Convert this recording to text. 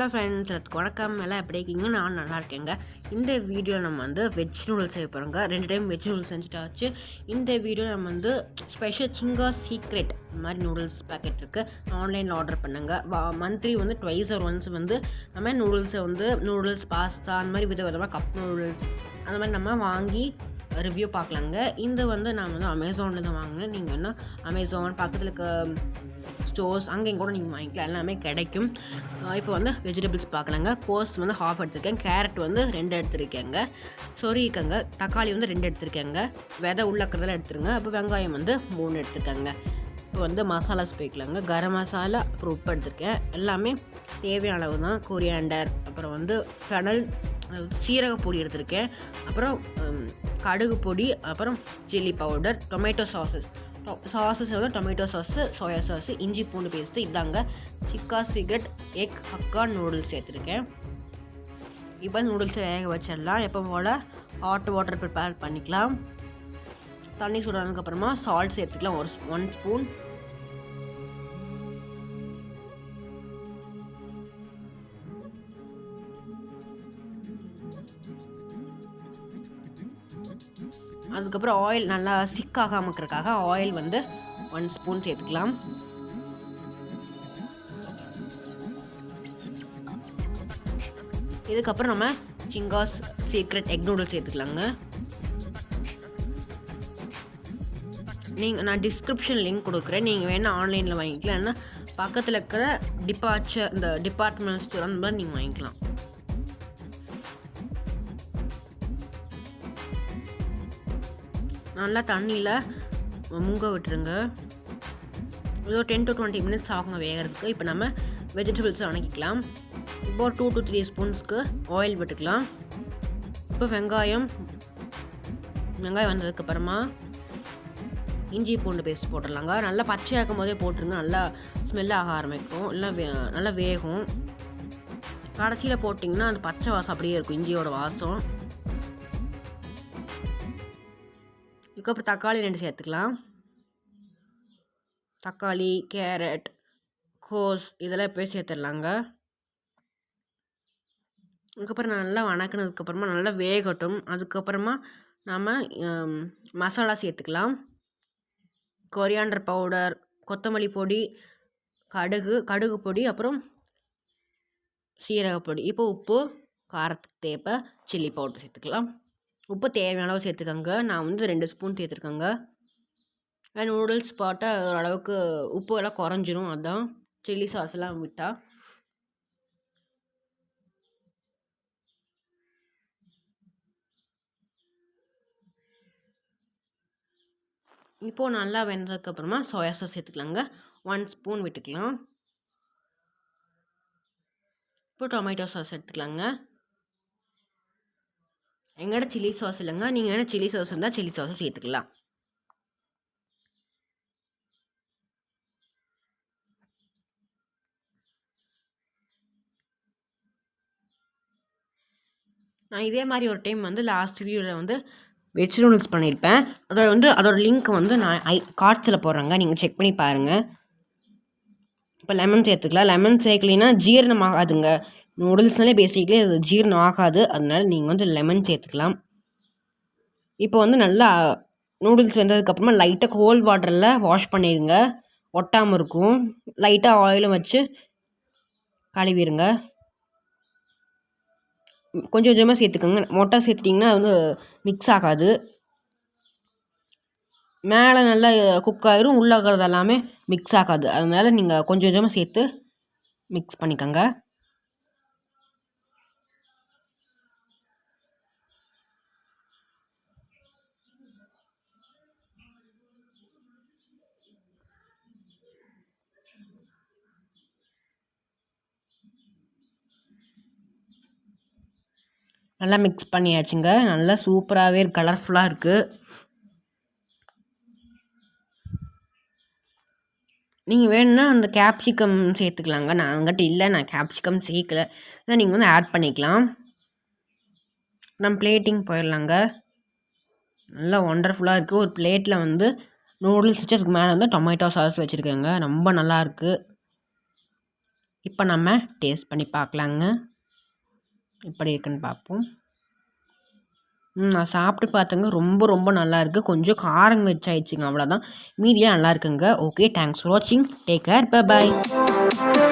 Hello friends, வணக்கம். எல்லாம் எப்படி இருக்கீங்க? நான் நல்லா இருக்கேங்க. இந்த வீடியோ நம்ம வந்து வெஜ் நூடுல்ஸ் செய்ய போகிறோங்க. 2 டைம் வெஜ் நூடுல்ஸ் செஞ்சுட்டாச்சு. இந்த வீடியோ நம்ம வந்து ஸ்பெஷல் சிங்கா சீக்ரெட் இந்த மாதிரி நூடுல்ஸ் பேக்கெட் இருக்குது, ஆன்லைனில் ஆர்டர் பண்ணுங்க. மந்த்லி வந்து ட்வைஸ் ஆர் ஒன்ஸ் வந்து நம்ம நூடுல்ஸை வந்து நூடுல்ஸ், பாஸ்தா அந்த மாதிரி விதமாக கப் நூடுல்ஸ் அந்த மாதிரி நம்ம வாங்கி ரிவ்யூ பார்க்கலாங்க. இந்த வந்து நான் வந்து அமேசானில் தான் வாங்கினேன். நீங்கள் என்ன அமேசான் பக்கத்தில் இருக்க ஸ்டோர்ஸ் அங்கேயும் கூட நீங்கள் வாங்கிக்கலாம், எல்லாமே கிடைக்கும். இப்போ வந்து வெஜிடபிள்ஸ் பார்க்கலாங்க. கோஸ் வந்து ஹாஃப் எடுத்திருக்கேன், கேரட் வந்து 2 எடுத்துருக்கேங்க, சொரிக்கங்க, தக்காளி வந்து 2 எடுத்துருக்கேங்க, விதை உள்ளக்கிறதெல்லாம் எடுத்துருங்க. அப்போ வெங்காயம் வந்து 3 எடுத்துருக்கேங்க. இப்போ வந்து மசாலாஸ் போய்க்கலாங்க. கரம் மசாலா, அப்புறம் உப்பு எடுத்திருக்கேன். எல்லாமே தேவையான அளவு தான். கொரியாண்டர், அப்புறம் வந்து ஃபெனல் சீரக பொடி எடுத்திருக்கேன், அப்புறம் கடுகு பொடி, அப்புறம் சில்லி பவுடர், டொமேட்டோ சாஸஸ் வந்து டொமேட்டோ சாஸு, சோயா சாஸு, இஞ்சி பூண்டு பேஸ்ட்டு. இதாங்க சிக்கா சீக்ரெட் எக் ஹக்கா நூடுல்ஸ் சேர்த்துருக்கேன். இப்போ நூடுல்ஸை வேக வச்சிடலாம். எப்போ போல் ஹாட் வாட்டர் ப்ரிப்பேர் பண்ணிக்கலாம். தண்ணி சுடானதுக்கப்புறமா சால்ட் சேர்த்துக்கலாம், 1 ஸ்பூன். அதுக்கப்புறம் ஆயில் நல்லா சிக்காகாமல் இருக்கிறதுக்காக ஆயில் வந்து 1 ஸ்பூன் சேர்த்துக்கலாம். இதுக்கப்புறம் நம்ம சிங்காஸ் சீக்ரெட் எக் நூடுல்ஸ் சேர்த்துக்கலாங்க. நான் டிஸ்கிரிப்ஷன் லிங்க் கொடுக்குறேன், நீங்கள் வேணால் ஆன்லைனில் வாங்கிக்கலாம், இல்லைன்னா பக்கத்தில் இருக்கிற இந்த டிபார்ட்மெண்ட் ஸ்டோர் அந்த மாதிரி நீங்கள் வாங்கிக்கலாம். நல்லா தண்ணியில் முங்க விட்டுருங்க. ஏதோ 10 to 20 மினிட்ஸ் ஆகுங்க வேகிறதுக்கு. இப்போ நம்ம வெஜிடபிள்ஸை வணக்கிக்கலாம். இப்போ 2 to 3 ஸ்பூன்ஸ்க்கு ஆயில் விட்டுக்கலாம். இப்போ வெங்காயம் வந்ததுக்கப்புறமா இஞ்சி பூண்டு பேஸ்ட் போட்டுடலாங்க. நல்லா பச்சையாக இருக்கும் போதே போட்டுருங்க, நல்லா ஸ்மெல் ஆக ஆரம்பிக்கும், இல்லை நல்லா வேகும். கடைசியில் போட்டிங்கன்னா அந்த பச்சை வாசம் அப்படியே இருக்கும், இஞ்சியோட வாசம். இதுக்கப்புறம் தக்காளி 2 சேர்த்துக்கலாம். தக்காளி, கேரட், கோஸ் இதெல்லாம் எப்போயும் சேர்த்துடலாங்க. அதுக்கப்புறம் நல்லா வணக்கினதுக்கப்புறமா நல்லா வேகட்டும். அதுக்கப்புறமா நம்ம மசாலா சேர்த்துக்கலாம். கொரியாண்டர் பவுடர், கொத்தமல்லி பொடி, கடுகு பொடி, அப்புறம் சீரக பொடி. இப்போ உப்பு, காரத்துக்கு தேவை சில்லி பவுடர் சேர்த்துக்கலாம். உப்பு தேவையான அளவு சேர்த்துக்கோங்க. நான் வந்து 2 ஸ்பூன் சேர்த்துருக்கேங்க. நூடுல்ஸ் போட்டால் ஓரளவுக்கு உப்பு எல்லாம் குறைஞ்சிரும், அதுதான் சில்லி சாஸ்லாம் விட்டால். இப்போது நல்லா வெந்ததுக்கப்புறமா சோயா சாஸ் சேர்த்துக்கலாங்க, 1 ஸ்பூன் விட்டுக்கலாம். இப்போ டொமேட்டோ சாஸ் எடுத்துக்கலாங்க. எங்கள்கிட்ட சில்லி சாஸ் இல்லைங்க, நீங்கள் என்ன சில்லி சாஸ் இருந்தால் சில்லி சாஸும் சேர்த்துக்கலாம். நான் இதே மாதிரி ஒரு டைம் வந்து லாஸ்ட் வீடியோவில் வந்து வெஜ் நூடுல்ஸ் பண்ணியிருப்பேன். அதோட லிங்க் வந்து நான் கார்ட்ஸில் போடுறேங்க, நீங்கள் செக் பண்ணி பாருங்கள். இப்போ லெமன் சேர்த்துக்கலாம். லெமன் சேர்க்கலைன்னா ஜீரணம் ஆகாதுங்க. நூடுல்ஸ்னாலே பேசிக்கலி அது ஜீரணம் ஆகாது, அதனால நீங்கள் வந்து லெமன் சேர்த்துக்கலாம். இப்போ வந்து நல்லா நூடுல்ஸ் வெந்ததுக்கப்புறமா லைட்டாக கோல்ட் வாட்டரில் வாஷ் பண்ணிடுங்க, ஒட்டாமல் இருக்கும். லைட்டாக ஆயிலும் வச்சு கழுவிடுங்க. கொஞ்சம் கொஞ்சமாக சேர்த்துக்கோங்க, மொட்டை சேர்த்துட்டிங்கன்னா வந்து மிக்ஸ் ஆகாது. மேலே நல்லா குக் ஆகிரும், உள்ளே இருக்கிறது எல்லாமே மிக்ஸ் ஆகாது. அதனால நீங்கள் கொஞ்சம் கொஞ்சமாக சேர்த்து மிக்ஸ் பண்ணிக்கோங்க. நல்லா மிக்ஸ் பண்ணியாச்சுங்க. நல்லா சூப்பராகவே கலர்ஃபுல்லாக இருக்குது. நீங்கள் வேணும்னா அந்த கேப்சிகம் சேர்த்துக்கலாங்க. நான் என்கிட்ட இல்லை, நான் கேப்சிகம் சேர்க்கலை, இல்லை நீங்கள் வந்து ஆட் பண்ணிக்கலாம். நம்ம பிளேட்டிங் போயிடலாங்க. நல்லா ஒண்டர்ஃபுல்லாக இருக்குது. ஒரு பிளேட்டில் வந்து நூடுல்ஸ் வச்சு அதுக்கு மேலே வந்து டொமேட்டோ சாஸ் வச்சுருக்கேங்க, ரொம்ப நல்லாயிருக்கு. இப்போ நம்ம டேஸ்ட் பண்ணி பார்க்கலாங்க. எப்படி இருக்குன்னு பார்ப்போம். நான் சாப்பிட்டு பார்த்தேங்க. ரொம்ப நல்லாயிருக்கு. கொஞ்சம் காரம் வச்சாயிடுச்சுங்க, அவ்வளோதான். மீதியாக நல்லா இருக்குங்க. ஓகே, தேங்க்ஸ் ஃபார் வாட்சிங். Take care. பை.